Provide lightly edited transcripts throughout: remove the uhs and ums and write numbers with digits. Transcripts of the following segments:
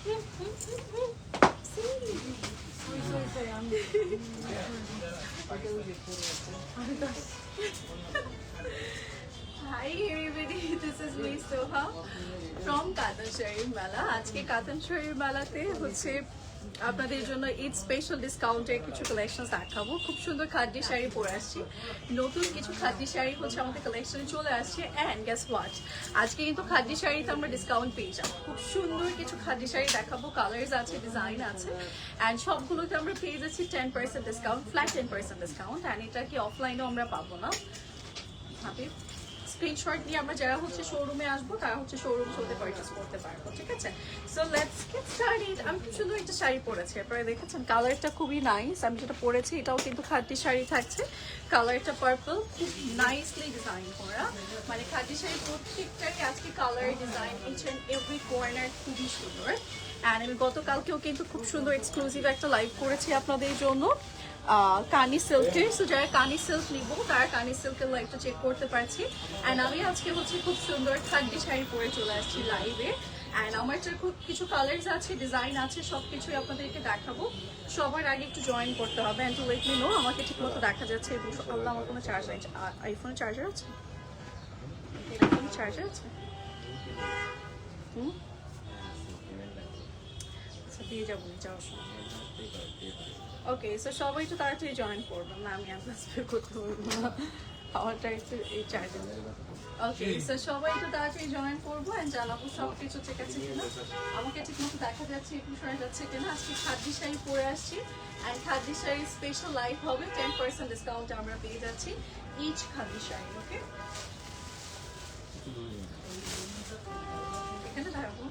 Hi everybody, this is me Soha from Kathan Sharir Mela. আজকে Kathan Sharir মেলাতে হচ্ছে আপনাদের জন্য ঈদ স্পেশাল ডিসকাউন্টে কিছু কালেকশন দেখাবো। খুব সুন্দর খাদি শাড়ি পরে আসছি, নতুন কিছু খাদি শাড়ি হচ্ছে আমাদের কালেকশনে চলে আসছে। অ্যান্ড গেস হোয়াট, আজকে কিন্তু খাদি শাড়িতে আমরা ডিসকাউন্ট পেয়ে যাবো। খুব সুন্দর কিছু খাদি শাড়ি দেখাবো, কালার্স আছে, ডিজাইন আছে, অ্যান্ড সবগুলোতে আমরা পেয়ে যাচ্ছি 10% ডিসকাউন্ট, ফ্ল্যাট 10% ডিসকাউন্ট। অ্যান্ড এটা কি অফলাইনেও আমরা পাবো না। হাবিব স্ক্রিনশট নিয়ে আমরা যারা হচ্ছে শোরুমে আসবো তারা হচ্ছে শোরুম শোতে পারচেস করতে পারবো, ঠিক আছে? So let's get started. আমি খুব সুন্দর একটা শাড়ি পরেছি, আপনারা দেখেছেন কালারটা খুবই নাইস। আমি যেটা পরেছি এটাও কিন্তু খাদি শাড়ি থাকছে, কালারটা পার্পল, খুব নাইসলি ডিজাইন করা। মানে খাদি শাড়ি প্রত্যেকটারই আজকে colour design each and every corner খুবই সুন্দর। অ্যান্ড আমি গতকালকেও কিন্তু খুব সুন্দর এক্সক্লুসিভ একটা লাইভ করেছি আপনাদের জন্য কানি সিল্কের। সো যারা কানি সিল্ক নিব তারা কানি সিল্কের লাইভটা চেক করতে পারছি। অ্যান্ড আমি আজকে হচ্ছে খুব সুন্দর খাদি শাড়ি পরে চলে আসছি লাইভে। অ্যান্ড আমার যে খুব কিছু কালার্স আছে, ডিজাইন আছে, সব কিছুই আপনাদেরকে দেখাবো। সবার আগে একটু জয়েন করতে হবে and to let me know আমাকে ঠিক মতো দেখা যাচ্ছে। আল্লাহ, আমার কোনো চার্জ নাই। আইফোনের চার্জার আছে? আইফোনের চার্জার আছে? আচ্ছা, দিয়ে যাবো যাওয়ার সময়। ওকে, সো সবাই একটু তাড়াতাড়ি জয়েন করবেন না, আমি অ্যাডভান্স পে করতে পারবো না, আমারটা একটু এই চার্জে। ওকে, সো সবাই একটু তাড়াতাড়ি জয়েন করবো অ্যান্ড জানাবো সব কিছু ঠিক আছে কিনা, আমাকে ঠিক মতো দেখা যাচ্ছে, একটু শোনা যাচ্ছে কিনা। আজকে খাদি শাড়ি পরে আসছি অ্যান্ড খাদি শাড়ির স্পেশাল লাইভ হবে, 10% ডিসকাউন্ট আমরা পেয়ে যাচ্ছি ইচ খাদি শাড়ি। ওকে, এখানে দাঁড়াবো।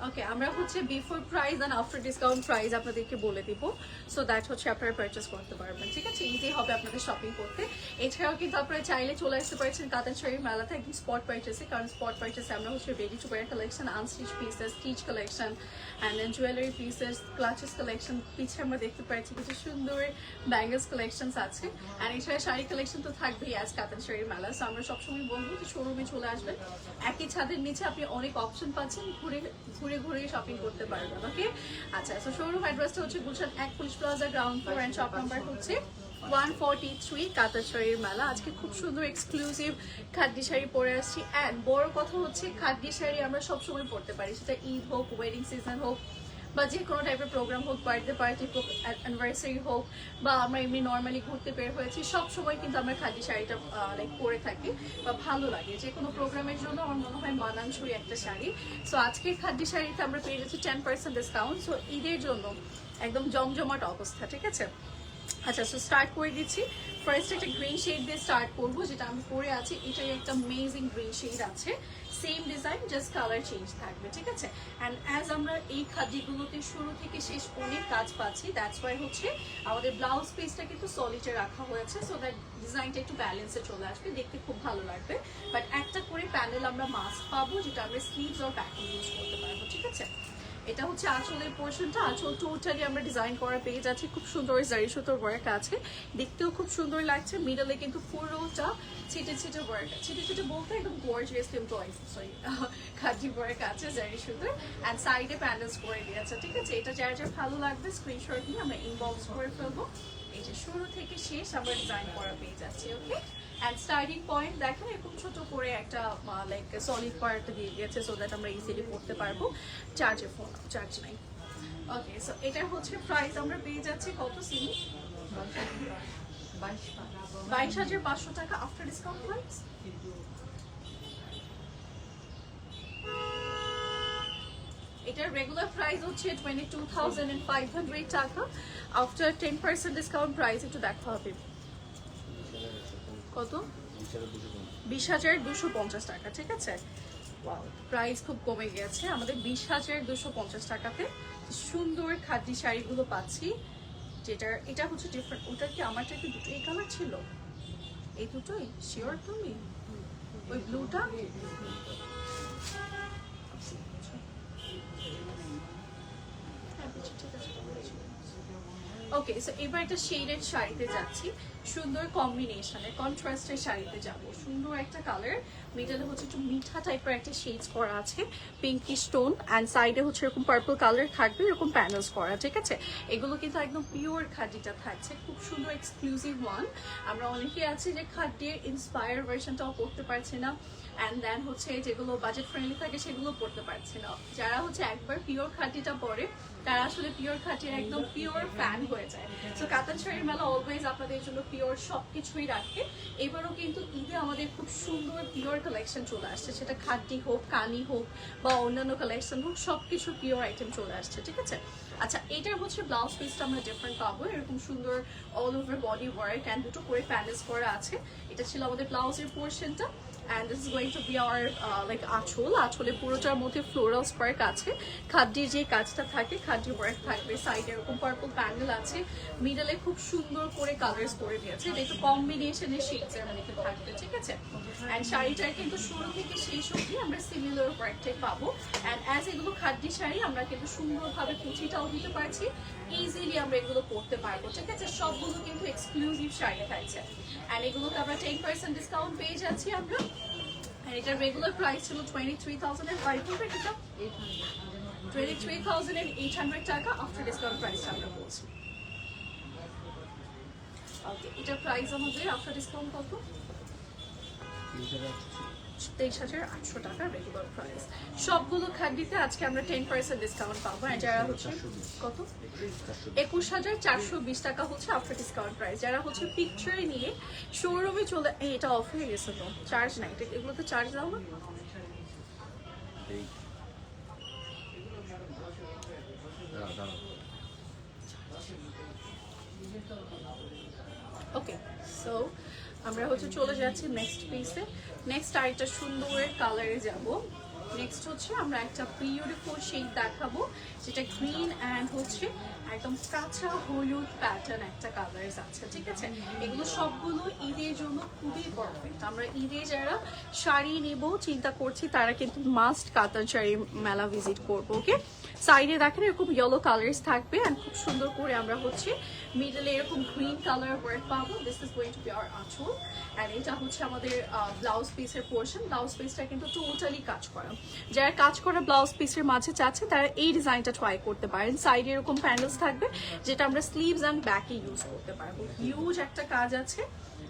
ওকে, আমরা হচ্ছে before price and after discount price আপনাদেরকে বলে দিব, সো দ্যাট হচ্ছে আপনারা পারচেস করতে পারবেন, ঠিক আছে? ইজি হবে আপনাদের শপিং করতে। এছাড়াও কিন্তু আপনারা চাইলে চলে আসতে পারছেন কাতান শাড়ির মেলাতে একদম স্পট পারচেসে, কারণ স্পট পারচেসে আমরা হচ্ছে ready to wear collection, unstitch pieces, stitch collection and then jewellery pieces, clutches collection, পিছিয়ে আমরা দেখতে পাচ্ছি কিছু সুন্দর ব্যাঙ্গলস কালেকশনস আছে। অ্যান্ড এছাড়া শাড়ি কালেকশন তো থাকবেই আজ কাতান শাড়ির মেলা। সো আমরা সবসময় বলবো যে শোরুমে চলে আসবেন, একই ছাদের নিচে আপনি অনেক অপশন পাচ্ছেন, ঘুরে ঘুরে ঘুরে শপিং করতে পারবেন। ওকে, আচ্ছা, সো শোরুম অ্যাড্রেসটা হচ্ছে Gulshan 1 police plaza ground floor and shop number হচ্ছে 143 কাতার শাড়ির মেলা। আজকে খুব সুন্দর এক্সক্লুসিভ খাদ্য শাড়ি পরে আসছি। অ্যান্ড বড় কথা হচ্ছে খাদ্য শাড়ি আমরা সবসময় পরতে পারি, সেটা ঈদ হোক, ওয়েডিং সিজন হোক, বা যে কোনো টাইপের প্রোগ্রাম হোক, বার্থডে পার্টি হোক, অ্যানিভার্সারি হোক, বা আমরা এমনি নর্মালি ঘুরতে বের হয়েছি, সব সময় কিন্তু আমরা খাদি শাড়িটা লাইক পরে থাকি বা ভালো লাগে। যে কোনো প্রোগ্রামের জন্য আমার মনে হয় মানানসই একটা শাড়ি। সো আজকের খাদি শাড়িতে আমরা পেয়ে যাচ্ছি 10% ডিসকাউন্ট। সো ঈদের জন্য একদম জমজমাট অবস্থা, ঠিক আছে? আচ্ছা, সো স্টার্ট করে দিচ্ছি। ফার্স্ট একটা গ্রিন শেড দিয়ে স্টার্ট করবো, যেটা আমি পরে আছি। এটাই একটা অ্যামেজিং গ্রিন শেড আছে, same design, just colour change থাকবে, ঠিক আছে? অ্যান্ড অ্যাজ আমরা এই খাদিগুলোতে শুরু থেকে শেষ অনেক কাজ পাচ্ছি, দ্যাটস ওয়াই হচ্ছে আমাদের ব্লাউজ পিসটা কিন্তু সলিডে রাখা হয়েছে, সো দ্যাট ডিজাইনটা একটু ব্যালেন্সে চলে আসবে, দেখতে খুব ভালো লাগবে। বাট একটা করে প্যানেল আমরা মাস্ক পাবো, যেটা আমরা স্লিভস আর ব্যাকে ইউজ করতে পারবো, ঠিক আছে? এটা হচ্ছে আঁচলের পোর্শনটা, আঁচল টোটালি আমরা ডিজাইন করা পেয়ে যাচ্ছি, খুব সুন্দর জারি সুতোর ওয়ার্ক আছে, দেখতেও খুব সুন্দর লাগছে। মিডলে কিন্তু পুরোটা ছিটে ছিটে ওয়ার্ক, ছিটে ছিটে বলতে একদম gorgeous employees, sorry, khadi work আছে, জারি সুতোর। অ্যান্ড সাইডে প্যানেলস করে দিয়েছে, ঠিক আছে? এটা যার যার ভালো লাগবে স্ক্রিনশট নিয়ে আমরা ইনবক্স করে ফেলবো। এই যে শুরু থেকে শেষ আমরা ডিজাইন করা পেয়ে যাচ্ছি। ওকে, অ্যান্ড স্টার্টিং পয়েন্ট দেখেন এরকম ছোট করে একটা লাইক সলিড পার্ট দিয়ে দিয়েছে, সো দ্যাট আমরা ইজিলি পড়তে পারবো। চার্জে ফোন চার্জ নাই। ওকে, সো এটা হচ্ছে প্রাইস আমরা পেয়ে যাচ্ছি কত সিমি? 22,500 টাকা আফটার ডিসকাউন্ট প্রাইস। এটার রেগুলার প্রাইস হচ্ছে 22,500 টাকা, আফটার 10% ডিসকাউন্ট প্রাইস একটু দেখা হবে কত? 20,250 টাকা, ঠিক আছে? প্রাইস খুব কমে গেছে আমাদের, 20,250 টাকাতে সুন্দর খাদি শাড়িগুলো পাচ্ছি। যেটার এটা হচ্ছে ডিফারেন্ট, ওটা কি আমারটা কি দুটো এই কালার ছিল? এই দুটোই শিওর তুমি? ওই ব্লুটা ঠিক আছে, ওকে, সো এবার একটা শেডেড শাড়িতে যাচ্ছি, সুন্দর কম্বিনেশনের কন্ট্রাস্টের শাড়িতে যাব। সুন্দর একটা কালার, মিডলে হচ্ছে একটু মিঠা টাইপের একটা শেডস করা আছে, পিঙ্কি স্টোন, অ্যান্ড সাইডে হচ্ছে এরকম পার্পল কালার থাকবে, এরকম প্যানেলস করা, ঠিক আছে। এগুলো কিন্তু একদম পিওর খাদিটা থাকছে, খুব সুন্দর এক্সক্লুসিভ ওয়ান। আমরা অনেকেই আছি যে খাদির ইন্সপায়ার ভার্সনটাও করতে পারছি না, অ্যান্ড দেন হচ্ছে যেগুলো বাজেট ফ্রেন্ডলি থাকে সেগুলো পড়তে পারছি না। যারা হচ্ছে একবার পিওর খাদিটা পরে তারা আসলে পিওর খাটির একদম পিওর ফ্যান হয়ে যায়। সো কাতান শাড়ির মেলা অলওয়েজ আপনাদের জন্য পিওর সব কিছুই রাখে। এবারও কিন্তু ঈদে আমাদের খুব সুন্দর পিওর কালেকশন চলে আসছে, সেটা খাটি হোক, কানি হোক বা অন্যান্য কালেকশন হোক, সব কিছু পিওর আইটেম চলে আসছে, ঠিক আছে। আচ্ছা, এটার হচ্ছে ব্লাউজ পিসটা আমরা ডিফারেন্ট পাবো, এরকম সুন্দর all over body work and দুটো করে প্যানেলস করা আছে। এটা ছিল আমাদের ব্লাউজের পোর্শনটা, and this is going to be our like আঁচল। আঁচলে পুরোটার মধ্যে ফ্লোরাল স্পার্ক আছে, খাদ্যের যে কাজটা থাকে খাদ্যের ওয়ার্ক থাকবে, সাইডে এরকম পার্পল প্যানেল আছে, মিডলে খুব সুন্দর করে কালার্স করে দিয়েছে, এটা একটু কম্বিনেশনের শেডসের মধ্যে থাকবে, ঠিক আছে। অ্যান্ড শাড়িটার কিন্তু শুরু থেকে শেষ অবধি আমরা সিমিলার ওয়ার্কটাই পাবো। অ্যান্ড অ্যাজ এগুলো খাদ্যি শাড়ি আমরা কিন্তু সুন্দরভাবে কুচিটাও দিতে পারছি, ইজিলি আমরা এগুলো পরতে পারবো, ঠিক আছে। সবগুলো কিন্তু এক্সক্লুসিভ শাড়ি থাকছে, অ্যান্ড এগুলোতে আমরা 10% ডিসকাউন্ট পেয়ে যাচ্ছি আমরা। এটার রেগুলার প্রাইস ছিল 23,500, এটা 23,800 টাকা আফটার ডিসকাউন্ট প্রাইস আমরা বলছি। ওকে, এটার প্রাইস আমাদের আফটার ডিসকাউন্ট কত? 23,800 টাকা রেগুলার প্রাইস। সবগুলো খাদ্যিতে আজকে আমরা 10% ডিসকাউন্ট পাবো, আর যারা হচ্ছে কত 21,420 টাকা হচ্ছে আফটার ডিসকাউন্ট প্রাইস। যারা হচ্ছে পিকচারে নিয়ে শোরুমে চলে, এটা অফ হয়ে গেছে তো, চার্জ নাই, এগুলোতে চার্জ দাও না। ওকে, সো আমরা হচ্ছে চলে যাচ্ছি নেক্সট পিসে। নেক্সট আরেকটা সুন্দর কালারে যাব। নেক্সট হচ্ছে আমরা একটা বিউটিফুল শেড দেখাবো, যেটা গ্রিন অ্যান্ড হচ্ছে একদম কাঁচা হলুদ প্যাটার্ন একটা কালার আছে, ঠিক আছে। এগুলো সবগুলো ঈদের জন্য খুবই পারফেক্ট। আমরা ঈদে যারা শাড়ি নেব চিন্তা করছি তারা কিন্তু মাস্ট কাতান শাড়ি মেলা ভিজিট করবো। ওকে, সাইডে দেখেন এরকম ইয়েলো কালার্স থাকবে, অ্যান্ড খুব সুন্দর করে আমরা হচ্ছে মিডলে এরকম গ্রিন কালার ওয়ার্ক পাবো। This is going to B hour আঁচল, অ্যান্ড এটা হচ্ছে আমাদের ব্লাউজ পিসের পোর্শন। ব্লাউজ পিসটা কিন্তু টোটালি কাজ করা, যারা কাজ করা ব্লাউজ পিসের মাঝে চাচ্ছে তারা এই ডিজাইনটা ট্রাই করতে পারেন। সাইডে এরকম প্যান্ডেলস থাকবে, যেটা আমরা স্লিভস অ্যান্ড ব্যাকে ইউজ করতে পারবো। হিউজ একটা কাজ আছে,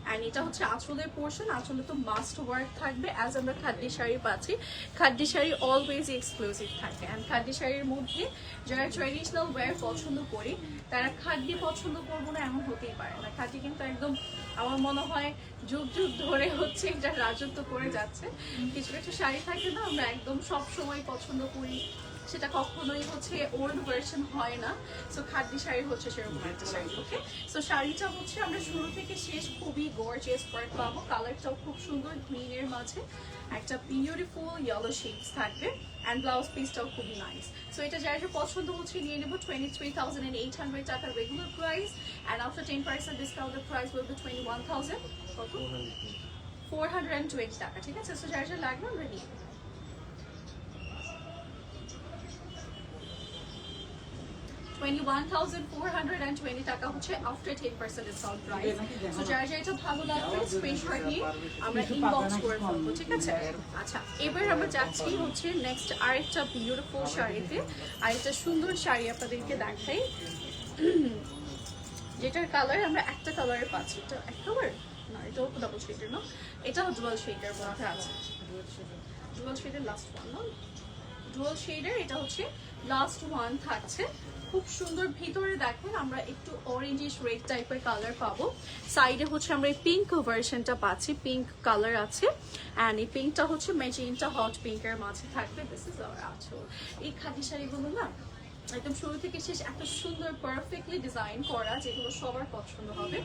অ্যান্ড এটা হচ্ছে আঁচলের পোর্শন। আঁচলে তো মাস্ট ওয়ার্ক থাকবে, অ্যাজ আমরা খাদ্যি শাড়ি পাচ্ছি। খাদ্যি শাড়ি অলওয়েজ এক্সক্লুসিভ থাকে, অ্যান্ড খাদ্যি শাড়ির মধ্যে যারা ট্র্যাডিশনাল ওয়্যার পছন্দ করি তারা খাদ্যি পছন্দ করবো না এমন হতেই পারে না। খাদ্যি কিন্তু একদম আমার মনে হয় যুগ যুগ ধরে হচ্ছে এটা রাজত্ব করে যাচ্ছে। কিছু কিছু শাড়ি থাকে না আমরা একদম সব সময় পছন্দ করি, সেটা কখনোই হচ্ছে ওল্ড ভার্সন হয় না। সো খাদ্যি শাড়ি হচ্ছে সেরকম একটা শাড়ি। ওকে, সো শাড়িটা হচ্ছে আমরা শুরু থেকে শেষ খুবই গর্জিয়াস ওয়ার্ক পাবো। কালারটাও খুব সুন্দর, গ্রিনের মাঝে একটা বিউটিফুল ইয়েলো শেডস থাকবে, অ্যান্ড ব্লাউজ পিসটাও খুবই নাইস। সো এটা যারা পছন্দ হচ্ছে নিয়ে নেবো। 23,800 টাকার regular price, and after 10% discount the price will be 21,420 টাকা, ঠিক আছে। সো যারা লাগবে আমরা নিয়ে নেবো। 21,420 টাকা হচ্ছে আফটার 10% ডিসকাউন্ট প্রাইস। সো যারা এটা ভালো লাগবে স্ক্রিনশট নিয়ে আমরা ইনবক্স করে ফেলবো, ঠিক আছে। আচ্ছা, এবার আমরা যাচ্ছি হচ্ছে নেক্সট আরেকটা বিউটিফুল শাড়িতে। আরেকটা সুন্দর শাড়ি আপনাদেরকে দেখাই, যেটার কালার আমরা একটা কালারে পাচ্ছি। এটা এক কালার না, এটাও ডাবল শেডের না, এটাও ডুয়াল শেডের মধ্যে আছে। ডুয়াল শেডের লাস্ট ওয়ান না, ডুয়াল শেডের এটা হচ্ছে লাস্ট ওয়ান থাকছে। খুব সুন্দর, ভিতরে দেখেন আমরা একটু অরেঞ্জিশ রেড টাইপের কালার পাবো। সাইডে হচ্ছে আমরা এই পিঙ্ক ভার্সনটা পাচ্ছি, পিঙ্ক কালার আছে, অ্যান্ড এই পিঙ্কটা হচ্ছে ম্যাজেন্টা হট পিঙ্কের মাঝে থাকবে। দিস ইজ আওয়ার আঁচল। এই খাদি শাড়িগুলো না একদম শুরু থেকে শেষ এত সুন্দর পারফেক্টলি ডিজাইন করা, যেগুলো সবার পছন্দ হবে।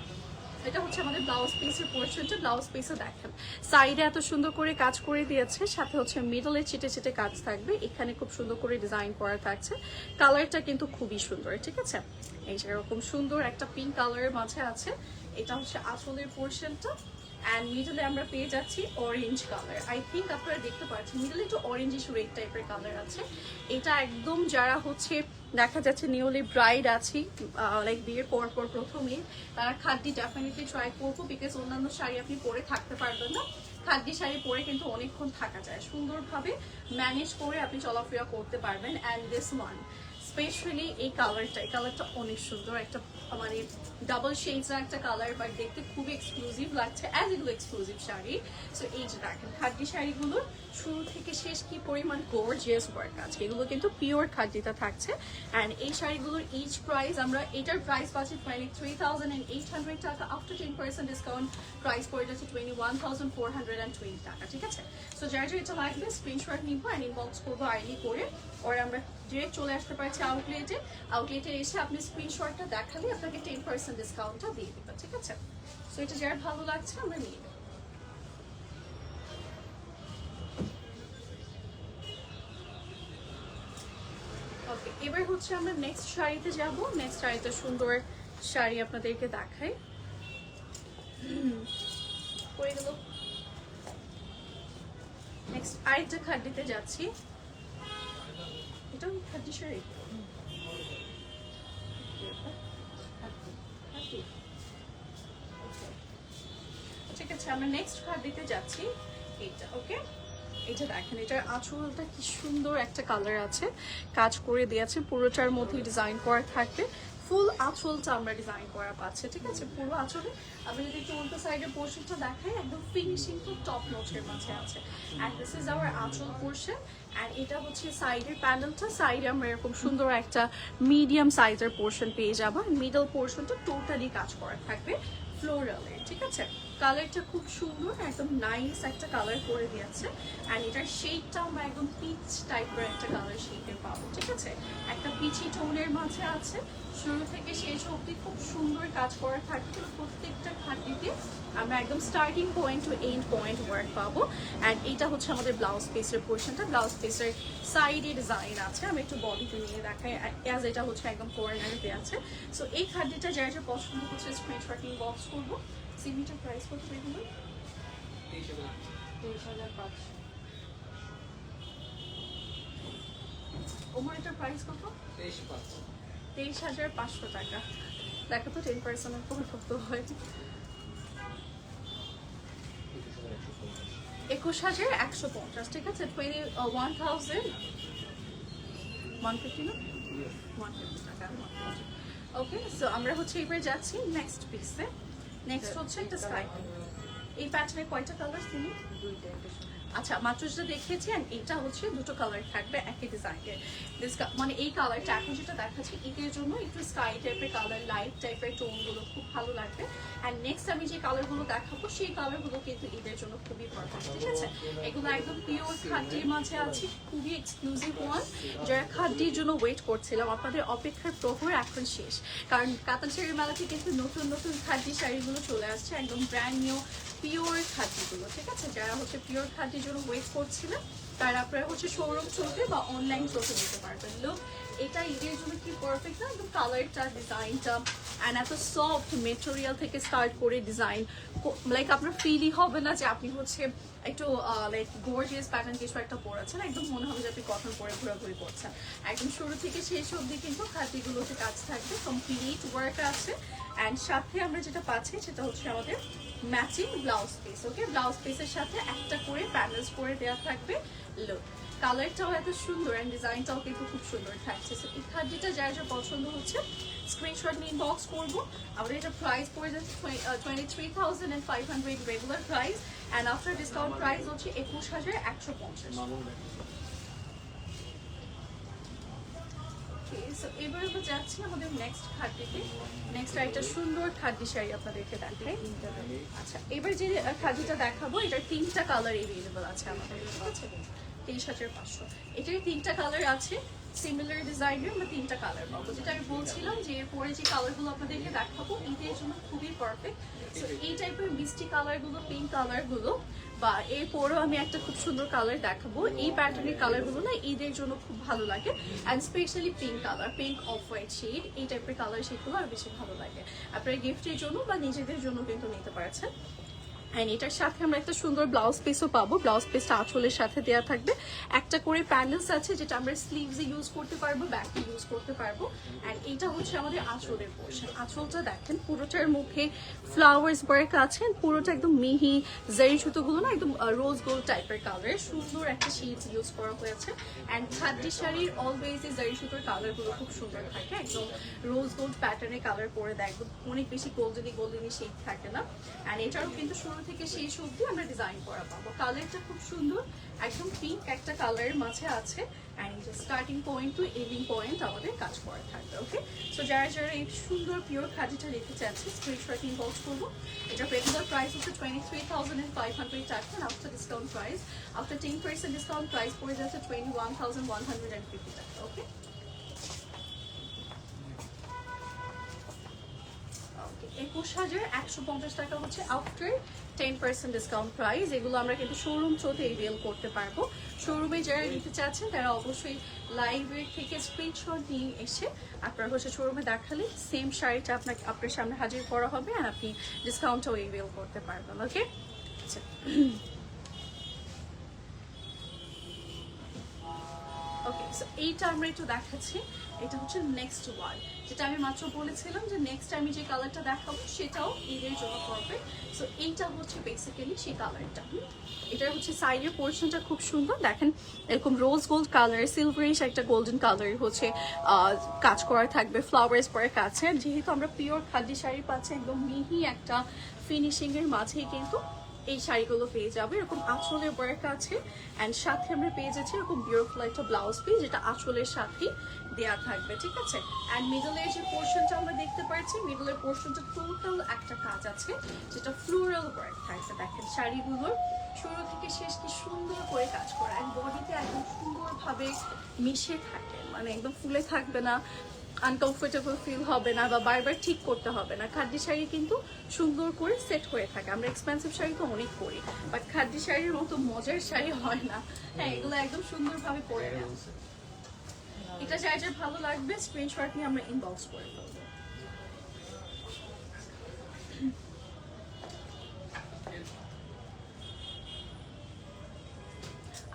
এটা হচ্ছে আমাদের ব্লাউজ পিসের পোর্শনটা। ব্লাউজ পিসে দেখেন সাইডে এত সুন্দর করে কাজ করে দিয়েছে, সাথে হচ্ছে মিডলে চিটে চিটে কাজ থাকবে, এখানে খুব সুন্দর করে ডিজাইন করা থাকছে। কালারটা কিন্তু খুবই সুন্দর, ঠিক আছে। এই যে এরকম সুন্দর একটা পিঙ্ক কালারের মাঝে আছে, এটা হচ্ছে আঁচলের পোর্শনটা, অ্যান্ড মিডলে আমরা পেয়ে যাচ্ছি অরেঞ্জ কালার। আই থিঙ্ক আপনারা দেখতে পাচ্ছেন মিডলে একটু অরেঞ্জিশ রেড টাইপের কালার আছে। এটা একদম যারা হচ্ছে দেখা যাচ্ছে নিউলি ব্রাইড আছি, লাইক বিয়ের পর প্রথমে, তারা খাদ্যি ডেফিনেটলি ট্রাই করবো, বিকজ অন্যান্য শাড়ি আপনি পরে থাকতে পারবেন না, খাদ্যি শাড়ি পরে কিন্তু অনেকক্ষণ থাকা যায়, সুন্দরভাবে ম্যানেজ করে আপনি চলাফেরা করতে পারবেন। অ্যান্ড দিস ওয়ান স্পেশালি এই কালারটা অনেক সুন্দর, একটা মানে ডাবল শেডসের একটা কালার, বাট দেখতে খুবই এক্সক্লুসিভ লাগছে, অ্যাজ এগুলো এক্সক্লুসিভ শাড়ি। সো এই যে দেখেন খাদ্যি শাড়িগুলোর শুরু থেকে শেষ কি পরিমাণ গর্জিয়াস ওয়ার্ক আছে, এগুলো কিন্তু পিওর খাদ্যিটা থাকছে। অ্যান্ড এই শাড়িগুলোর ইচ প্রাইস, আমরা এটার প্রাইস পাচ্ছি 23,800 টাকা, আফটার 10% ডিসকাউন্ট প্রাইস পড়ে যাচ্ছে 21,420 টাকা, ঠিক আছে? সো যার যেটা লাগবে স্ক্রিনশট নিবো অ্যান্ড ইনবক্স করবো আইডি করে, আর আমরা ডিরেক্ট চলে আসতে পারছি আউটলেটে এসে আপনি স্ক্রিনশটটা দেখালে আপনাকে 10% ডিসকাউন্টটা দিয়ে দেবে, ঠিক আছে? সো এটা যার ভালো লাগছে আমরা নিয়ে নেব। ওকে, এবার হচ্ছে আমরা নেক্সট শাড়িতে যাব। নেক্সট শাড়িতে সুন্দর শাড়ি আপনাদেরকে দেখাই। পরে গেল। নেক্সট আরেকটা খাদ্যিতে যাচ্ছি, এটাও খাদ্যি শাড়ি। ঠিক আছে, আমরা নেক্সট খাদ্যিতে যাচ্ছি, এইটা। ওকে, এটা দেখেন, এটার আঁচলটা কি সুন্দর একটা কালার আছে, কাজ করে দিয়েছে, পুরোটার মধ্যে ডিজাইন করা থাকবে, ফুল আঁচলটা আমরা ডিজাইন করা পাচ্ছে, ঠিক আছে? পুরো আঁচলে আমরা যদি একটু উল্টো সাইডের পোর্শনটা দেখাই, একদম ফিনিশিং খুব টপ নচের মাঝে আছে। অ্যান্ড দিস ইজ আওয়ার আঁচল পোর্শন। অ্যান্ড এটা হচ্ছে সাইডের প্যানেলটা, সাইডে আমরা এরকম সুন্দর একটা মিডিয়াম সাইজের পোর্শন পেয়ে যাবো। মিডল পোর্শনটা টোটালি কাজ করা থাকবে ফ্লোরালের, ঠিক আছে? কালারটা খুব সুন্দর, একদম নাইস একটা কালার করে দিয়েছে। অ্যান্ড এটার শেডটা আমরা একদম পিচ টাইপের একটা কালার শেডে পাবো, ঠিক আছে? একটা পিচি টোনের মাঝে আছে, শুরু থেকে শেষ অবধি খুব সুন্দর কাজ করা থাকবে। প্রত্যেকটা খাদ্যিতে আমরা একদম starting point to end point work পাবো। অ্যান্ড এটা হচ্ছে আমাদের ব্লাউজ পিসের পোর্শনটা, ব্লাউজ পিসের সাইডে ডিজাইন আছে, আমি একটু বডিতে নিয়ে দেখাই, অ্যাজ এটা হচ্ছে একদম কর্নারেতে আছে। সো এই খাদ্যটা যারা যা পছন্দ করছে স্ক্রিনশট বক্স করবো। সিমিটার প্রাইস কত এগুলো? 23,500। ওমর এটার প্রাইস কত? 23,500 টাকা। দেখো তো 10% এর পর কত হয়? 21,150, ঠিক আছে? 21,150 না, 150 টাকা। ওকে, সো আমরা হচ্ছে এবার যাচ্ছি নেক্সট পিসে। নেক্সট হচ্ছে একটা স্কাই। এই প্যাটার্নে কয়টা কালার ছিল? আচ্ছা, মাত্র যেটা দেখিয়েছি, আর এটা হচ্ছে দুটো কালার থাকবে একই ডিজাইনের। মানে এই কালারটা এখন যেটা দেখাচ্ছি ঈদের জন্য একটু স্কাই টাইপের কালার, লাইট টাইপের টোনগুলো খুব ভালো লাগবে। অ্যান্ড নেক্সট আমি যে কালারগুলো দেখাবো সেই কালারগুলো কিন্তু ঈদের জন্য খুবই পারফেক্ট, ঠিক আছে? এগুলো একদম পিওর খাদ্যির মাঝে আছে, খুবই এক্সক্লুসিভ ওয়ান। যারা খাদ্যির জন্য ওয়েট করছিলাম, আপনাদের অপেক্ষার প্রহর এখন শেষ, কারণ কাতান শাড়ির মেলাতে কিন্তু নতুন নতুন খাদ্যি শাড়িগুলো চলে আসছে, একদম ব্র্যান্ড নিউ পিওর খাদ্যগুলো, ঠিক আছে? যারা হচ্ছে পিওর খাদ্যের জন্য ওয়েট করছিলেন, তারা আপনারা হচ্ছে শোরুম চলতে বা অনলাইন চলতে নিতে পারবেন। লোক এটা ঈদের জন্য কি পারফেক্ট না? একদম কালারটা, ডিজাইনটা, অ্যান্ড এত সফট মেটেরিয়াল থেকে স্টার্ট করে ডিজাইন, লাইক আপনার ফিলই হবে না যে আপনি হচ্ছে একটু লাইক গর্জিয়াস প্যাটার্ন কিছু একটা পরেছেন, একদম মনে হবে যে আপনি কটন পরে ঘোরাঘুরি করছেন। একদম শুরু থেকে শেষ অবধি কিন্তু খাদ্যগুলোতে কাজ থাকবে, কমপ্লিট ওয়ার্ক আছে। অ্যান্ড সাথে আমরা যেটা পাচ্ছি সেটা হচ্ছে আমাদের ম্যাচিং ব্লাউজ পিস। ওকে, ব্লাউজ পিসের সাথে একটা করে প্যানেলস করে দেওয়া থাকবে। লুক, কালারটাও এত সুন্দর অ্যান্ড ডিজাইনটাও কিন্তু খুব সুন্দর থাকছে। সো এই খাদ্যটা যার যা পছন্দ হচ্ছে স্ক্রিনশট নিয়ে ইনবক্স করবো। আমাদের এটা প্রাইস পড়ে যাচ্ছে 23,500 regular price, and after discount price হচ্ছে 21,150। এবার আমরা যাচ্ছি আমাদের নেক্সট খাদ্যতে। নেক্সট একটা সুন্দর খাদ্য শাড়ি আপনাদেরকে দেখাই। আচ্ছা, এবার যে খাদ্যটা দেখাবো এটার 3টা কালার এভেলেবল আছে আমাদের, ঠিক আছে? 23,500। এটার 3টা কালার আছে, সিমিলার ডিজাইনের আমরা 3টা কালার পাবো। যেটা আমি বলছিলাম যে এরপরে যে কালারগুলো আপনাদেরকে দেখাবো ঈদের জন্য খুবই পারফেক্ট। সো এই টাইপের মিষ্টি কালারগুলো, পিঙ্ক কালারগুলো, বা এরপরেও আমি একটা খুব সুন্দর কালার দেখাবো। এই প্যাটার্নের কালারগুলো না ঈদের জন্য খুব ভালো লাগে, and specially pink colour, pink off white shade, এই টাইপের কালার শেডগুলো আর বেশি ভালো লাগে। আপনার গিফটের জন্য বা নিজেদের জন্য কিন্তু নিতে পারছেন। অ্যান্ড এটার সাথে আমরা একটা সুন্দর ব্লাউজ পিসও পাবো। ব্লাউজ পিসটা আঁচলের সাথে দেওয়া থাকবে, একটা করে প্যানেলস আছে যেটা আমরা স্লিভসে ইউজ করতে পারবো, ব্যাকে ইউজ করতে পারবো। অ্যান্ড এটা হচ্ছে আমাদের আঁচলের পোর্শন। আঁচলটা দেখেন পুরোটার মুখে ফ্লাওয়ার্স ওয়ার্ক আছে, পুরোটা একদম মিহি জারি সুতোগুলো না একদম রোজ গোল্ড টাইপের কালারের সুন্দর একটা শেডস ইউজ করা হয়েছে। অ্যান্ড খাদ্যি শাড়ির অলওয়েজ এই জারি সুতোর কালারগুলো খুব সুন্দর থাকে, একদম রোজ গোল্ড প্যাটার্নের কালার করে দেয়, একদম অনেক বেশি গোল্ডেনি শেড থাকে না। অ্যান্ড এটারও কিন্তু শুরু থেকে সেই অবধি আমরা ডিজাইন করা পাবো। কালারটা খুব সুন্দর, একদম পিঙ্ক একটা কালারের মাঝে আছে। And starting point to ending point আমাদের কাজ করা থাকবে। ওকে, সো যারা যারা এই সুন্দর পিওর খাদিটা নিতে চাচ্ছে স্ক্রিনশট ইনবক্স করবো। এটা রেগুলার প্রাইস হচ্ছে 23,500 টাকা, after discount price, after 10% discount price পড়ে যাচ্ছে 21,150 টাকা। ওকে, 21,150 টাকা হচ্ছে আফটার 10% ডিসকাউন্ট প্রাইস। এগুলো আমরা কিন্তু শোরুম চলতে এভেল করতে পারবো। শোরুমে যারা নিতে চাচ্ছেন তারা অবশ্যই লাইভে থেকে স্ক্রিনশট নিয়ে এসে আপনার হচ্ছে শোরুমে দেখালে সেম শাড়িটা আপনার সামনে হাজির করা হবে আর আপনি ডিসকাউন্টটাও এভেল করতে পারবেন। ওকে, আচ্ছা ওকে, সো এইটা আমরা একটু দেখাচ্ছি। এটা হচ্ছে নেক্সট ওয়ান, যেটা আমি মাত্র বলেছিলাম যে নেক্সট আমি যে কালারটা দেখাবো সেটাও ঈদের জন্য করবে। সো এইটা হচ্ছে বেসিক্যালি সেই কালারটা। এটার হচ্ছে সাইডের পোর্শনটা খুব সুন্দর, দেখেন এরকম রোজ গোল্ড কালার, সিলভারিশ একটা গোল্ডেন কালার হচ্ছে কাজ করা থাকবে, ফ্লাওয়ার্স পরে কাছে। যেহেতু আমরা পিওর খাদি শাড়ি পাচ্ছি একদম মিহি একটা ফিনিশিং এর মাঝেই কিন্তু এই শাড়িগুলো পেয়ে যাবে। এরকম আঁচলের ওয়ার্ক আছে অ্যান্ড সাথে আমরা পেয়ে যাচ্ছি এরকম বিউটিফুল একটা ব্লাউজ পিস যেটা আঁচলের সাথেই দেয়া থাকবে, ঠিক আছে। অ্যান্ড মিডলের যে পোর্শনটা আমরা দেখতে পাচ্ছি, মিডলের পোর্শনটা টোটাল একটা কাজ আছে যেটা ফ্লোরাল ওয়ার্ক থাকছে। দেখেন শাড়িগুলোর শুরু থেকে শেষ কি সুন্দর করে কাজ করা, এক বডিতে একদম সুন্দরভাবে মিশে থাকে, মানে একদম ফুলে থাকবে না, আনকমফোর্টেবল ফিল হবে না বা বারবার ঠিক করতে হবে না। খাদ্য শাড়ি কিন্তু সুন্দর করে সেট হয়ে থাকে। আমরা এক্সপেন্সিভ শাড়ি তো অনেক করি, বাট খাদ্য শাড়ির মতো মজার শাড়ি হয় না। হ্যাঁ, এগুলো একদম সুন্দরভাবে পরে নেওয়া। এটা যার যার ভালো লাগবে স্ক্রিনশট নিয়ে আমরা ইনবক্স করে ফেলবো।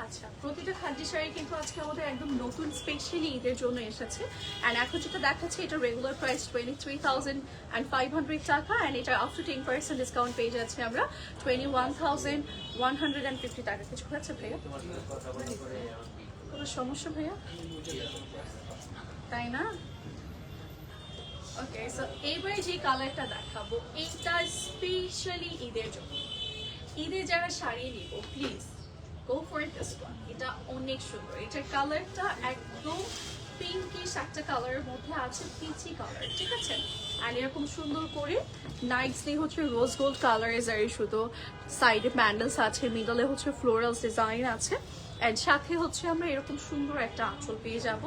আচ্ছা, প্রতিটা খাদ্য শাড়ি কিন্তু আজকে আমাদের একদম নতুন স্পেশালি ঈদের জন্য এসেছে। অ্যান্ড এখন যেটা দেখাচ্ছে এটা রেগুলার প্রাইস 23,500 টাকা, অ্যান্ড এটা আফটার 10% ডিসকাউন্ট পেয়ে যাচ্ছে আমরা 21,150 টাকা। কিছু হচ্ছে ভাইয়া? কোনো সমস্যা ভাইয়া? তাই না? ওকে, সো এইবারে যে কালারটা দেখাবো এইটা স্পেশালি ঈদের জন্য। ঈদে যারা শাড়ি নিব please go for this one. এটা অনেক সুন্দর। এটার কালারটা একদম পিঙ্কিশ একটা কালারের মধ্যে আছে, পিচি কালার, ঠিক আছে। আর এরকম সুন্দর করে নাইটসলি হচ্ছে রোজ গোল্ড কালারের জারি শুধু, সাইডে প্যান্ডেলস আছে, মিডলে হচ্ছে ফ্লোরালস ডিজাইন আছে, অ্যান্ড সাথে হচ্ছে আমরা এরকম সুন্দর একটা আঁচল পেয়ে যাব।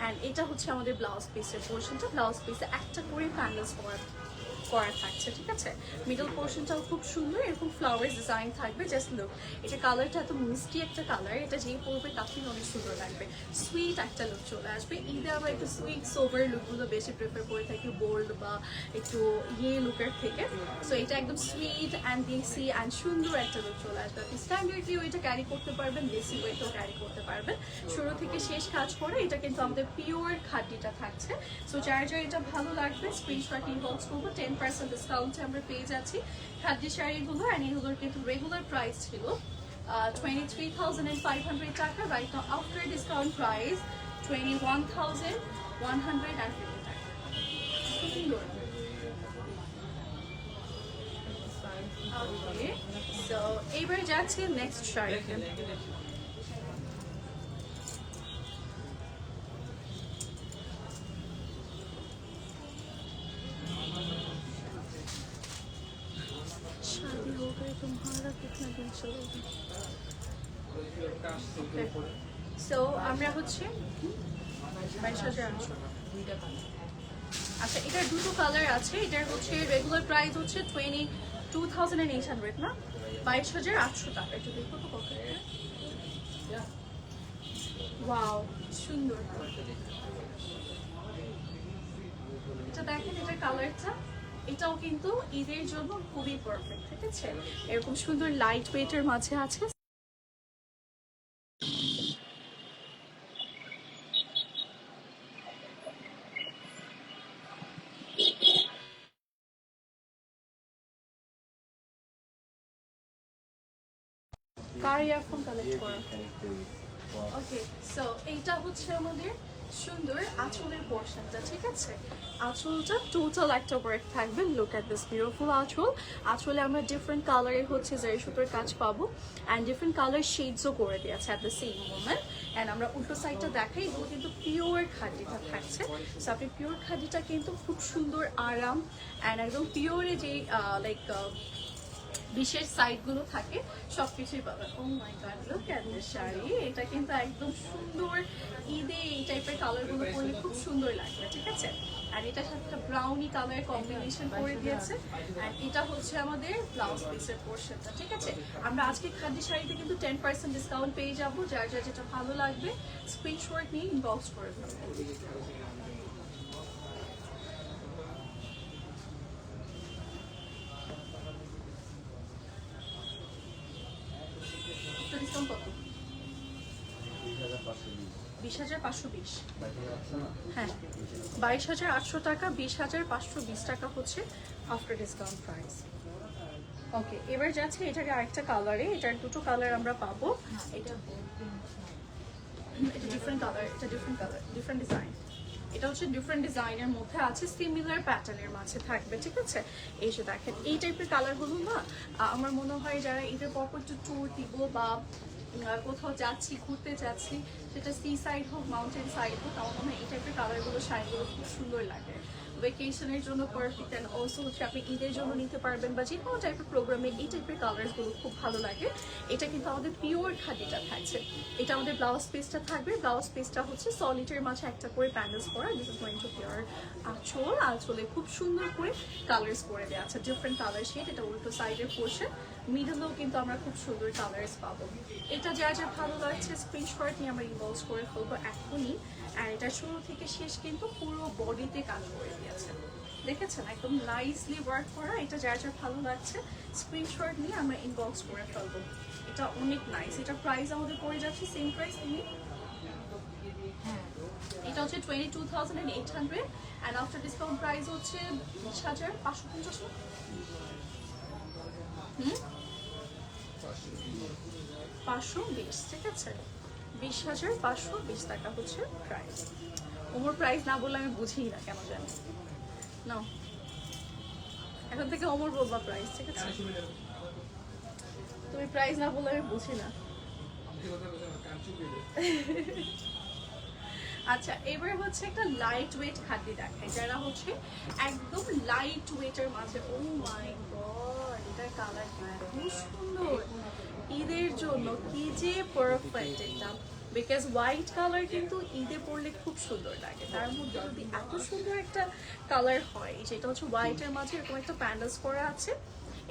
অ্যান্ড এটা হচ্ছে আমাদের ব্লাউজ পিসের পোর্শনটা। ব্লাউজ পিসে একটা করে প্যান্ডেলস করা থাকছে, ঠিক আছে। মিডল পোর্শনটাও খুব সুন্দর, এরকম ফ্লাওয়ার ডিজাইন থাকবে। জাস্ট লুক, এটা কালারটা এত মিষ্টি একটা কালার, এটা যেই পরবে তাকে অনেক সুন্দর লাগবে, সুইট একটা লুক চলে আসবে। ঈদে আবার একটু সুইট সোভার লুকগুলো বেশি প্রেফার করে থাকি বোল্ড বা একটু লুকের থেকে। সো এটা একদম সুইট অ্যান্ড দেশি অ্যান্ড সুন্দর একটা লুক চলে আসবে। আপনি স্ট্যান্ডার্ডলি ওইটা ক্যারি করতে পারবেন, দেশি ওয়েটাও ক্যারি করতে পারবেন। শুরু থেকে শেষ কাজ করে এটা কিন্তু আমাদের পিওর খাদিটা থাকছে। সো যার যার এটা ভালো লাগবে স্ক্রিনশট ইনবক্স করবো। 10% ডিসকাউন্টে আমরা পেয়ে যাচ্ছি খাদ্য শাড়িগুলো। অ্যান্ড এগুলোর কিন্তু রেগুলার প্রাইস ছিল 23,500 টাকা, right now after discount price 21,150 টাকা। ওকে, সো এইবার যাচ্ছি নেক্সট শাড়িতে। সো আমরা হচ্ছে 22,800। আচ্ছা, এটার দুটো কালার আছে। এটার হচ্ছে রেগুলার প্রাইস হচ্ছে 22,800 না, 22,800 টাকা। একটু দেখো তো কত। ওয়াও, সুন্দর। এটা দেখেন, এটার কালারটা এটাও কিন্তু ঈদের জন্য খুবই পারফেক্ট, ঠিক আছে? এরকম সুন্দর লাইট ওয়েটের মাঝে আছে। কার ইয়ারফোন কালেক্ট করা। ওকে, সো এইটা হচ্ছে আমাদের সুন্দর আঁচলের পোর্শনটা, ঠিক আছে? আঁচলটা টোটাল একটা ওয়ার্ক থাকবে। লুক এট দিস বিউটিফুল আঁচল। আঁচলে আমরা ডিফারেন্ট কালারের হচ্ছে জারি সুতোর কাজ পাবো, অ্যান্ড ডিফারেন্ট কালার শেডসও করে দিয়েছে at the same moment. And আমরা উল্টো সাইডটা দেখাই, এগুলো কিন্তু পিওর খাদিটা থাকছে। সো আপনি পিওর খাদিটা কিন্তু খুব সুন্দর আরাম অ্যান্ড একদম পিওরে যে লাইক বিশেষ সাইডগুলো থাকে সব কিছুই পাবেন। Oh my god, look at this sari. এটা কিন্তু একদম সুন্দর ঈদে এই টাইপের কালারগুলো পরলে খুব সুন্দর লাগবে, ঠিক আছে? আর এটার সাথে একটা ব্রাউনি কালার কম্বিনেশন করে দিয়েছে। আর এটা হচ্ছে আমাদের ব্লাউজ পিসের পোর্শনটা, ঠিক আছে? আমরা আজকে খাদি শাড়িতে কিন্তু 10% ডিসকাউন্ট পেয়ে যাবো। যার যার যেটা ভালো লাগবে স্ক্রিনশট নিয়ে ইনবক্স করে ফেলবো। ডিসকাউন্ট কত? 20,520। হ্যাঁ, 22,800 টাকা, 20,520 টাকা হচ্ছে আফটার ডিসকাউন্ট প্রাইস। ওকে, এবার যাচ্ছে এটাকে আরেকটা কালারে। এটার দুটো কালার আমরা পাবো। এটা ডিফারেন্ট কালার, এটা ডিফারেন্ট কালার, ডিফারেন্ট ডিজাইন। এটা হচ্ছে ডিফারেন্ট ডিজাইনের মধ্যে আছে, সিমিলার প্যাটার্নের মাঝে থাকবে, ঠিক আছে? এই যে দেখেন এই টাইপের কালারগুলো না আমার মনে হয় যারা ঈদের পরপর একটু ট্যুর দিব বা কোথাও যাচ্ছি, ঘুরতে যাচ্ছি, সেটা সি সাইড হোক মাউন্টেন সাইড হোক, আমার মনে হয় এই টাইপের কালারগুলো শাড়িগুলো খুব সুন্দর লাগে। ভেকেশনের জন্য পারফেক্ট, অ্যান্ড অলসো হচ্ছে আপনি ঈদের জন্য নিতে পারবেন বা যে কোনো টাইপের প্রোগ্রামে এই টাইপের কালারসগুলো খুব ভালো লাগে। এটা কিন্তু আমাদের পিওর খাদিটা থাকছে। এটা আমাদের ব্লাউজ পিসটা থাকবে। ব্লাউজ পিসটা হচ্ছে সলিডের মাঝে একটা করে প্যান্ডেলস করা। This is going to pure আঁচল। আঁচলে খুব সুন্দর করে কালার্স করে দেওয়া আছে, ডিফারেন্ট কালার শেড। এটা উল্টো সাইডের পোর্শন, মিডলেও কিন্তু আমরা খুব সুন্দর কালার্স পাবো। এটা যা যা ভালো লাগছে স্ক্রিনশট নিয়ে আমরা ইনবক্স করে ফেলবো এখনই। আর এটা শুরু থেকে শেষ কিন্তু পুরো বডিতে কাজ করে দিয়েছে, দেখেছেন? একদম নাইসলি ওয়ার্ক করা। এটা যা যা ভালো লাগছে স্ক্রিনশট নিয়ে আমরা ইনবক্স করে ফেলবো। এটা অনেক নাইস। এটা প্রাইস আমাদের পড়ে যাচ্ছে সেম প্রাইস। তুমি এটা হচ্ছে 22,800 অ্যান্ড আফটার ডিসকাউন্ট প্রাইস হচ্ছে 20,550। হুম, 520, ঠিক আছে? 20,520 টাকা হচ্ছে প্রাইস। ওমর প্রাইস না বললে আমি বুঝি না কেন জানি। না, এখন থেকে ওমর বলবা প্রাইস, ঠিক আছে? তুমি প্রাইস না বললে আমি বুঝি না। আচ্ছা, এবার হচ্ছে একটা লাইট ওয়েট খাদি দেখাই, যারা হচ্ছে একদম লাইট ওয়েটের মাঝে। ও মাই গড, এটার কালার খুব সুন্দর। ঈদের জন্য কি যে পারফেক্ট এটা, বিকজ হোয়াইট কালার কিন্তু ঈদে পরলে খুব সুন্দর লাগে। তার মধ্যে যদি এত সুন্দর একটা কালার হয়, যেটা হচ্ছে হোয়াইটের মাঝে এরকম একটা প্যান্ডেলস করা আছে।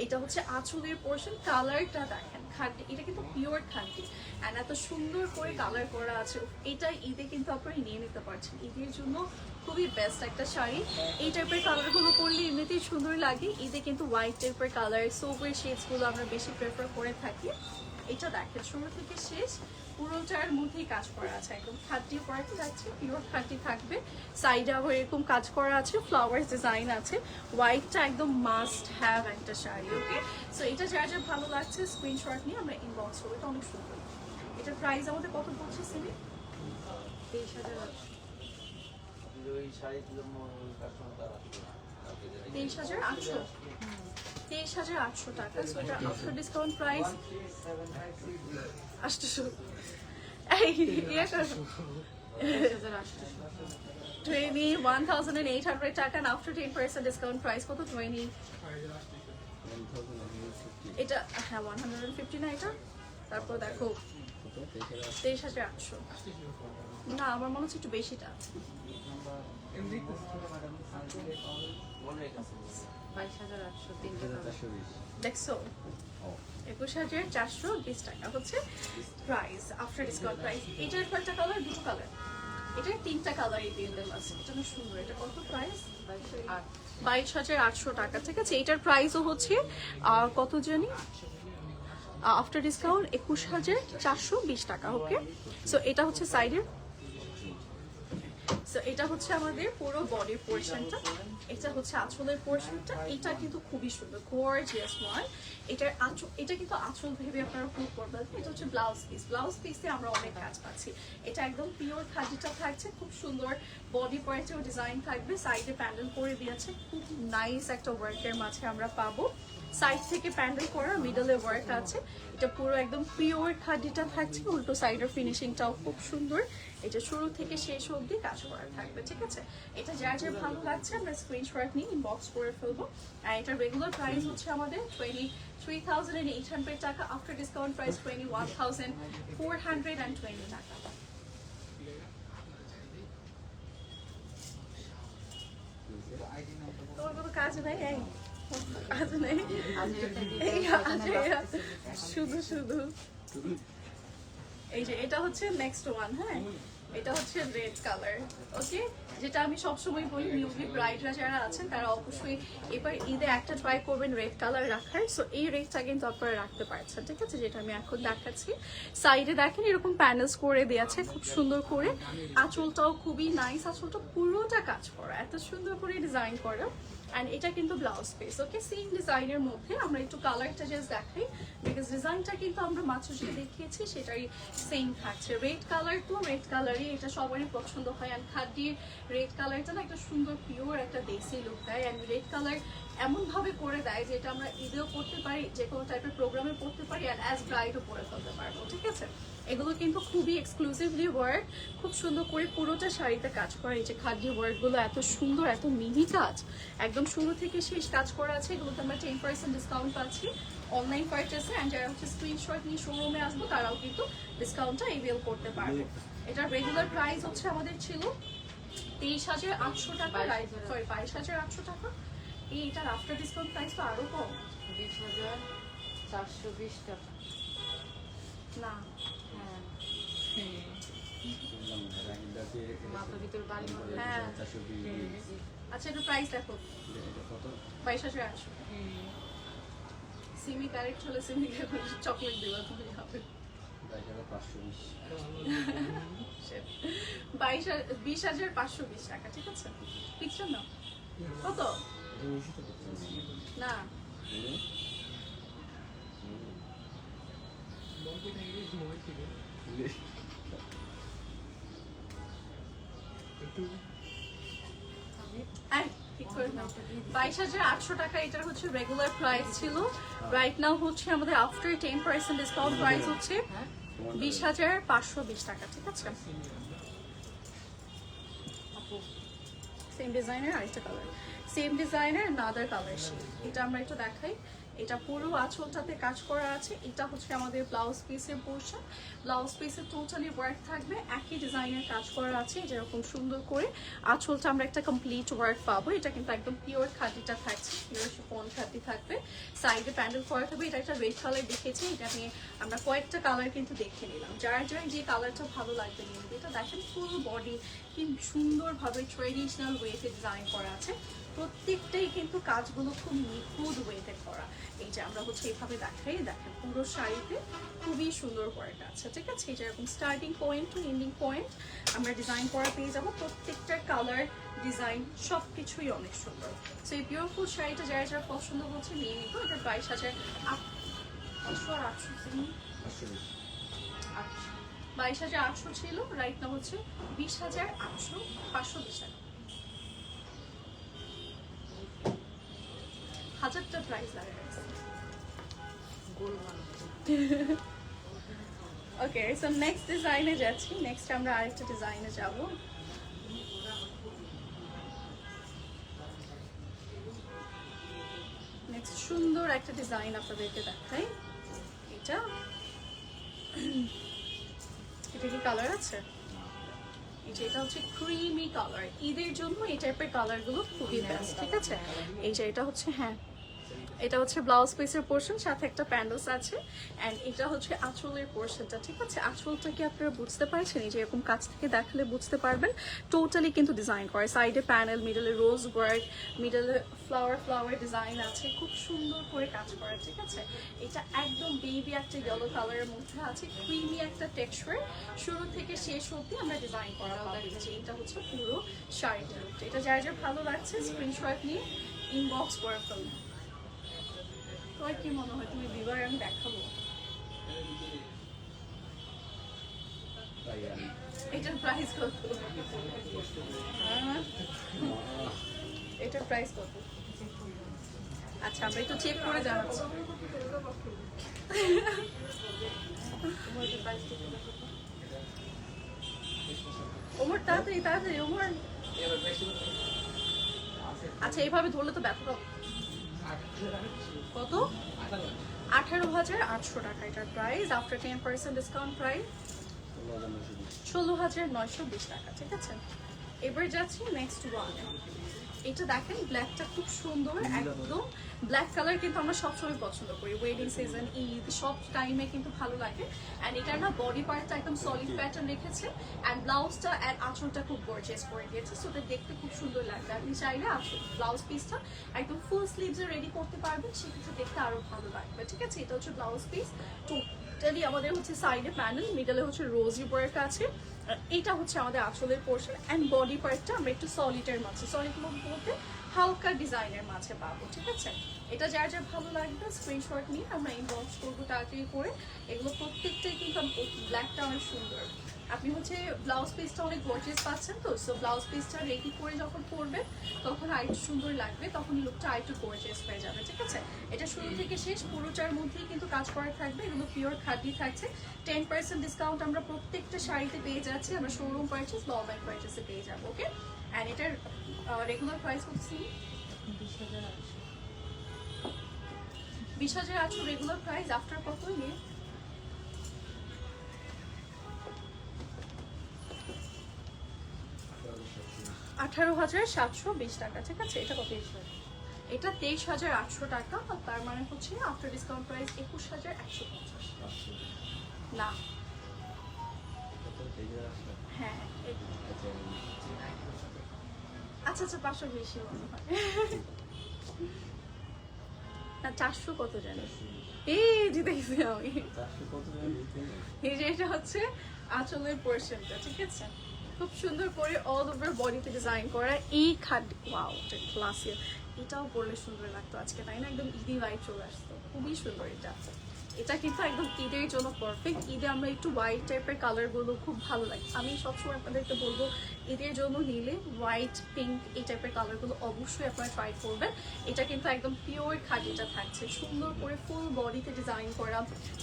এটা হচ্ছে আঁচলের পোর্শন। কালারটা দেখেন, খাঁটি, এটা কিন্তু পিওর খাঁটি অ্যান্ড এত সুন্দর করে কালার করা আছে। এটা ঈদে কিন্তু আপনারা নিয়ে নিতে পারছেন। ঈদের জন্য খুবই বেস্ট একটা শাড়ি। এই টাইপের কালারগুলো পরলে এমনিতেই সুন্দর লাগে। ঈদে কিন্তু হোয়াইট টাইপের কালার, সোপের শেডসগুলো আমরা বেশি প্রেফার করে থাকি। এটা দেখেন শুরু থেকে শেষ পুরোটার মধ্যেই কাজ করা আছে, একদম খাঁটি ওয়ার্ক যাচ্ছে, পিওর খাঁটি থাকবে। সাইডে আবার এরকম কাজ করা আছে, ফ্লাওয়ার ডিজাইন আছে। হোয়াইটটা একদম মাস্ট হ্যাভ একটা শাড়ি। ওকে, সো এটা যা যা ভালো লাগছে স্ক্রিনশট নিয়ে আমরা ইনবক্স করবো। এটা অনেক সুন্দর। এটার প্রাইস আমাদের কত পড়ছে সিমি? 23,800। 23,800, 23,800 টাকা। সো এটা আফটার ডিসকাউন্ট প্রাইস 800। এই 21,800 টাকা, আফটার 10% ডিসকাউন্ট প্রাইস কত? 20। এটা হ্যাঁ 150 না এটা। তারপর দেখো 23,800। না, আমার মনে হচ্ছে একটু বেশিটা আছে। 22,800 দেখছো, 21,420 টাকা হচ্ছে প্রাইস আফটার ডিসকাউন্ট প্রাইস। এটার কয়টা কালার? দুটো কালার। এটার 3টা কালার এই তিনটার আছে। এটা খুব সুন্দর। এটা কত প্রাইস? 22,800 টাকা, ঠিক আছে। এটার প্রাইসও হচ্ছে কত জানি, আফটার ডিসকাউন্ট 21,420 টাকা। ওকে, সো এটা হচ্ছে সাইডের, সো এটা হচ্ছে আমাদের পুরো বডি পোর্শনটা, এটা হচ্ছে আঁচলের পোর্শনটা। এটা কিন্তু খুবই সুন্দর, গর্জিয়াস ওয়ান। এটার আঁচল, এটা কিন্তু আঁচল ভেবে আপনারা খুব করবেন। এটা হচ্ছে ব্লাউজ পিস, ব্লাউজ পিসে আমরা অনেক কাজ পাচ্ছি। এটা একদম পিওর খাদিটা থাকছে, খুব সুন্দর বডি পার্টেও ডিজাইন থাকবে, সাইডে প্যান্ডেল করে দিয়েছে, খুব নাইস একটা ওয়ার্কের মাঝে আমরা পাবো। সাইড থেকে প্যান্ডেল করা, মিডলে ওয়ার্ক আছে। এটা পুরো একদম পিওর খাদিটা থাকছে, উল্টো সাইডের ফিনিশিংটাও খুব সুন্দর। এটা শুরু থেকে শেষ অবধি কাজ করা থাকবে, ঠিক আছে। এটা যার যার ভালো লাগছে আমরা স্ক্রিনশট নিয়ে ইনবক্স করে ফেলবো। আর এটা রেগুলার প্রাইস হচ্ছে আমাদের 23,800 টাকা, আফটার ডিসকাউন্ট প্রাইস 21,420 টাকা। তোমার কোনো কাজ নাই? কাজ নেই, শুধু শুধু এই যে এটা হচ্ছে নেক্সট ওয়ান। হ্যাঁ, এটা হচ্ছে রেড কালার। ওকে, যেটা আমি সবসময় বলি নিউলি ব্রাইডরা যারা আছেন তারা অবশ্যই এবার ঈদে একটা ট্রাই করবেন রেড কালার রাখার। সো এই রেডটা কিন্তু আপনারা রাখতে পারছেন, ঠিক আছে, যেটা আমি এখন দেখাচ্ছি। সাইডে দেখেন এরকম প্যানেলস করে দিয়েছে খুব সুন্দর করে। আঁচলটাও খুবই নাইস, আঁচলটা পুরোটা কাজ করা, এত সুন্দর করে ডিজাইন করা। অ্যান্ড এটা কিন্তু ব্লাউজ পিস। ওকে, সেম ডিজাইনের মধ্যে আমরা একটু কালারটা জাস্ট দেখাই, বিকজ ডিজাইনটা কিন্তু আমরা মাত্র যেটা দেখিয়েছি সেটাই সেম থাকছে। রেড কালার তো রেড কালারই, এটা সবারই পছন্দ হয়। অ্যান্ড খাদির রেড কালারটা না একটা সুন্দর পিওর একটা দেশি লুক দেয়। অ্যান্ড রেড কালার এমনভাবে করে দেয় যেটা আমরা ঈদেও পড়তে পারি, যে কোনো টাইপের প্রোগ্রামে পড়তে পারি, অ্যান্ড অ্যাজ ব্রাইডও পরে ফেলতে পারবো, ঠিক আছে। এগুলো কিন্তু খুবই এক্সক্লুসিভলি ওয়ার্ক, খুব সুন্দর করে পুরোটা শাড়িতে কাজ করা। এই যে খাদি ওয়ার্কগুলো এত সুন্দর, এত মিহি কাজ, একদম শুরু থেকে শেষ কাজ করা আছে। এগুলোতে আমরা 10% ডিসকাউন্ট পাচ্ছি অনলাইন পারচেসে। অ্যান্ড যারা হচ্ছে স্ক্রিনশট নিয়ে শোরুমে আসবো তারাও কিন্তু ডিসকাউন্টটা এভেল করতে পারবে। এটার রেগুলার প্রাইস হচ্ছে আমাদের ছিল 23,800 টাকা, সরি 22,800 টাকা। এইটার আফটার ডিসকাউন্ট প্রাইস তো আরো কম, 20,420 টাকা না? হ্যাঁ, আচ্ছা একটু প্রাইস দেখো। 22,800। সিমি কারেক্ট হলে সিমিকে চকলেট দেওয়া তুমি হবে। 20,520 টাকা, ঠিক আছে। পিকচার না কত না, একটু 22,800 টাকা এটার হচ্ছে রেগুলার প্রাইস ছিল। রাইট নাও হচ্ছে আমাদের আফটার 10% ডিসকাউন্ট প্রাইস হচ্ছে 20,520 টাকা, ঠিক আছে। সেম ডিজাইনের আরেকটা কালার, সেম ডিজাইনের নাদার কালার শেড। এটা আমরা একটু দেখাই। এটা পুরো আঁচলটাতে কাজ করা আছে। এটা হচ্ছে আমাদের ব্লাউজ পিসের পোর্শন। ব্লাউজ পিসের টোটালি ওয়ার্ক থাকবে, একই ডিজাইনের কাজ করা আছে যেরকম সুন্দর করে। আঁচলটা আমরা একটা কমপ্লিট ওয়ার্ক পাবো। এটা কিন্তু একদম পিওর খাদিটা থাকছে, পিওর শিফন খাদি থাকবে। সাইডে প্যান্ডেল করা থাকবে। এটা একটা রেড কালার দেখেছি, এটা নিয়ে আমরা কয়েকটা কালার কিন্তু দেখে নিলাম। যার যার যে কালারটা ভালো লাগবে নিয়ে। এটা দেখেন ফুল বডি কি সুন্দরভাবে ট্রেডিশনাল ওয়েতে ডিজাইন করা আছে। প্রত্যেকটাই কিন্তু কাজগুলো খুব নিখুঁত ওয়েতে করা। এই যে আমরা হচ্ছে এইভাবে দেখাই, দেখেন পুরো শাড়িতে খুবই সুন্দর ওয়ার্ক আছে, ঠিক আছে। এই যে এরকম starting point to ending point আমরা ডিজাইন করা পেয়ে যাবো। প্রত্যেকটার কালার ডিজাইন সব কিছুই অনেক সুন্দর। সো এই পিওরফুল শাড়িটা যারা যারা পছন্দ হচ্ছে নিয়ে নিত। এটা 22,800 ছিল, রাইট না হচ্ছে 20,800 টাকা। 1000টা প্রাইস লাগে। ওকে, সো নেক্সট ডিজাইনে যাচ্ছি। নেক্সট আমরা আরেকটা ডিজাইনে যাব। নেক্সট সুন্দর একটা ডিজাইন আপনাদেরকে দেখাই। এটা কি কালার আছে? এটা হচ্ছে ক্রিমি কালার। ঈদের জন্য এই টাইপের কালারগুলো খুবই বেস্ট, ঠিক আছে। এই যে এটা হচ্ছে, হ্যাঁ এটা হচ্ছে ব্লাউজ পিসের পোর্শন, সাথে একটা প্যান্ডেলস আছে। অ্যান্ড এটা হচ্ছে আঁচলের পোর্শনটা, ঠিক আছে? আঁচলটা কি আপনারা বুঝতে পারছেন? এই যে এরকম কাছ থেকে দেখালে বুঝতে পারবেন। টোটালি কিন্তু ডিজাইন করে, সাইডে প্যানেল, মিডলে রোজ ওয়ার্ক, মিডলে ফ্লাওয়ার ডিজাইন আছে, খুব সুন্দর করে কাজ করে, ঠিক আছে? এটা একদম বেবি একটা ইয়েলো কালারের মধ্যে আছে, ক্রিমি একটা টেক্সচার, শুরু থেকে শেষ অবধি আমরা ডিজাইন করা দিচ্ছি। এটা হচ্ছে পুরো শাড়িটা। এটা যার যার ভালো লাগছে স্ক্রিনশট নিয়ে ইনবক্স করে ফেলুন। তোমার কি মনে হয়, তুমি বিবার আমি দেখাবো? এটার প্রাইস কত? এটার প্রাইস কত? আচ্ছা, আমরা একটু চেক করে জানাচ্ছি। ওমর তাড়াতাড়ি তাড়াতাড়ি ওমর। আচ্ছা, এইভাবে ধরলে তো ব্যথা পাবো। কত? 18,800 টাকা এটার প্রাইস। আফটার 10% ডিসকাউন্ট প্রাইস 16,920 টাকা, ঠিক আছে? এবার যাচ্ছি নেক্সট ওয়ান। এটা দেখেন, ব্ল্যাকটা খুব সুন্দর, একদম ব্ল্যাক কালার কিন্তু আমরা সবসময় পছন্দ করি, ওয়েডিং সিজন, ঈদ, সব টাইমে কিন্তু ভালো লাগে। অ্যান্ড এটার না বডি পার্টটা একদম সলিড প্যাটার্ন রেখেছে, অ্যান্ড ব্লাউজটা অ্যান্ড আঁচলটা খুব গর্জিয়াস করে দিয়েছে, সো ওটা দেখতে খুব সুন্দর লাগবে। আপনি চাইলে ব্লাউজ পিসটা একদম ফুল স্লিভসে রেডি করতে পারবেন, সেক্ষেত্রে দেখতে আরো ভালো লাগবে, ঠিক আছে? এটা হচ্ছে ব্লাউজ পিস। টোটালি আমাদের হচ্ছে সাইডে প্যানেল, মিডলে হচ্ছে রোজি ওয়ার্ক আছে। এটা হচ্ছে আমাদের আঁচলের পোর্শন, অ্যান্ড বডি পার্টটা আমরা একটু সলিডের মাঝে, সলিড বলতে হালকা ডিজাইনের মাঝে পাবো, ঠিক আছে? এটা যার যার ভালো লাগবে স্ক্রিনশট নিয়ে আমরা ইনবক্স করবো তাড়াতাড়ি করে। এগুলো প্রত্যেকটাই কিন্তু ব্ল্যাকটা অনেক সুন্দর। আপনি হচ্ছে ব্লাউজ পিসটা অনেক গর্জিয়াস পাচ্ছেন তো, সো ব্লাউজ পিসটা রেডি করে যখন পরবেন তখন আরেকটু সুন্দর লাগবে, তখন লুকটা আরেকটু গর্জিয়াস হয়ে যাবে, ঠিক আছে? এটা শুরু থেকে শেষ পুরোটার মধ্যেই কিন্তু কাজ করা থাকবে, এগুলো পিওর খাদি থাকছে। 10% ডিসকাউন্ট আমরা প্রত্যেকটা শাড়িতে পেয়ে যাচ্ছি, আমরা শোরুম পারচেস বা অনলাইন পারচেসে পেয়ে যাবো, ওকে? অ্যান্ড এটার রেগুলার প্রাইস হচ্ছে 20,800 রেগুলার প্রাইস। আফটার কত নিয়ে 18,720 টাকা, ঠিক আছে? এটা কত? এটা 23,800 টাকা, তার মানে হচ্ছে আফটার ডিসকাউন্ট প্রাইস 21,150। না, হ্যাঁ, আচ্ছা আচ্ছা, 500 বেশি মনে হয়। না, 400 কত জানি। এই জিতে গেছি আমি। এই যে এটা হচ্ছে আঁচলের পোর্শনটা, ঠিক আছে? খুব সুন্দর করে অল ওভার বডিতে ডিজাইন করা এই খাদ্য। ওয়াও, এটা ক্লাসিক। এটাও পরলে সুন্দর লাগতো আজকে, তাই না? একদম ঈদি হোয়াইট চলে আসতো, খুবই সুন্দর এটা। এটা কিন্তু একদম ঈদের জন্য পারফেক্ট। ঈদে আমরা একটু হোয়াইট টাইপের কালারগুলো খুব ভালো লাগে। আমি সবসময় আপনাদেরকে বলবো ঈদের জন্য নিলে হোয়াইট, পিঙ্ক এই টাইপের কালারগুলো অবশ্যই আপনারা ট্রাই করবেন। এটা কিন্তু একদম পিওর খাদিটা থাকছে, সুন্দর করে ফুল বডিতে ডিজাইন করা,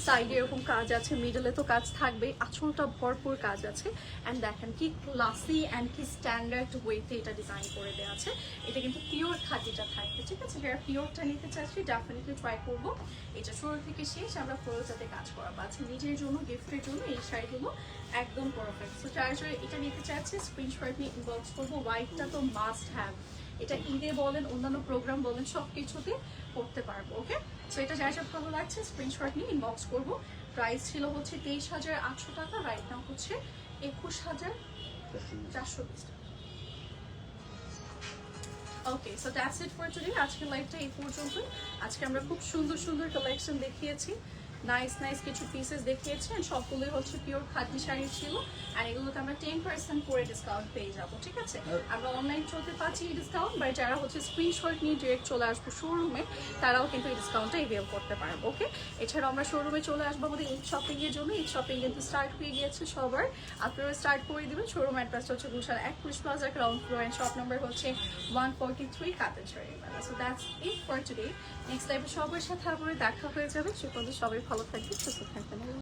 সাইডে এরকম কাজ আছে, মিডলে তো কাজ থাকবে, আঁচলটা ভরপুর কাজ আছে। অ্যান্ড দেখেন কি ক্লাসি অ্যান্ড কি স্ট্যান্ডার্ড ওয়েতে এটা ডিজাইন করে দেওয়া আছে। এটা কিন্তু পিওর খাদিটা থাকবে, ঠিক আছে? যারা পিওরটা নিতে চাচ্ছি ডেফিনেটলি ট্রাই করবো। এটা শুরু থেকে শেষ আমরা ফ্লোরটাতে কাজ করাবো। আছে নিজের জন্য, গিফটের জন্য এই শাড়িগুলো একদম পারফেক্ট। সো যারা যারা এটা নিতে চাচ্ছে স্ক্রিনশট নিয়ে ইনবক্স করবো। হোয়াইটটা তো মাস্ট হ্যাভ, এটা ঈদে বলেন, অন্যান্য প্রোগ্রাম বলেন, সব কিছুতে করতে পারবো, ওকে? সো এটা যারা যারা ভালো লাগছে স্ক্রিনশট নিয়ে ইনবক্স করবো। প্রাইস ছিল হচ্ছে 23,800 টাকা, রাইট নাও হচ্ছে 21,420 টাকা। Okay, so that's it for today. আজকের লাইভটা এই পর্যন্তই। আজকে আমরা খুব সুন্দর সুন্দর কালেকশন দেখিয়েছি, নাইস নাইস কিছু পিসেস দেখিয়েছি, অ্যান্ড সবগুলোই হচ্ছে পিওর খাদি শাড়ি ছিল। অ্যান্ড এগুলোতে আমরা 10% করে ডিসকাউন্ট পেয়ে যাবো, ঠিক আছে? আমরা অনলাইন চলতে পারছি এই ডিসকাউন্ট, বাট যারা হচ্ছে স্ক্রিনশট নিয়ে ডিরেক্ট চলে আসবো শোরুমে, তারাও কিন্তু এই ডিসকাউন্টটা এভেল করতে পারবো, ওকে? এছাড়াও আমরা শোরুমে চলে আসবো আমাদের ঈদ শপিংয়ের জন্য। ঈদ শপিং কিন্তু স্টার্ট হয়ে গিয়েছে সবার, আপনারা স্টার্ট করে দেবেন। শোরুম অ্যাড্রেসটা হচ্ছে Gulshan 21 plaza ground floor, and shop number হচ্ছে 143 কাতারছড়ি। So that's it for today. Next লাইভে সবার সাথে আবার দেখা হয়ে যাবে। সে পর্যন্ত সবাই ভালো থাকবে, সুস্থ থাকবেন।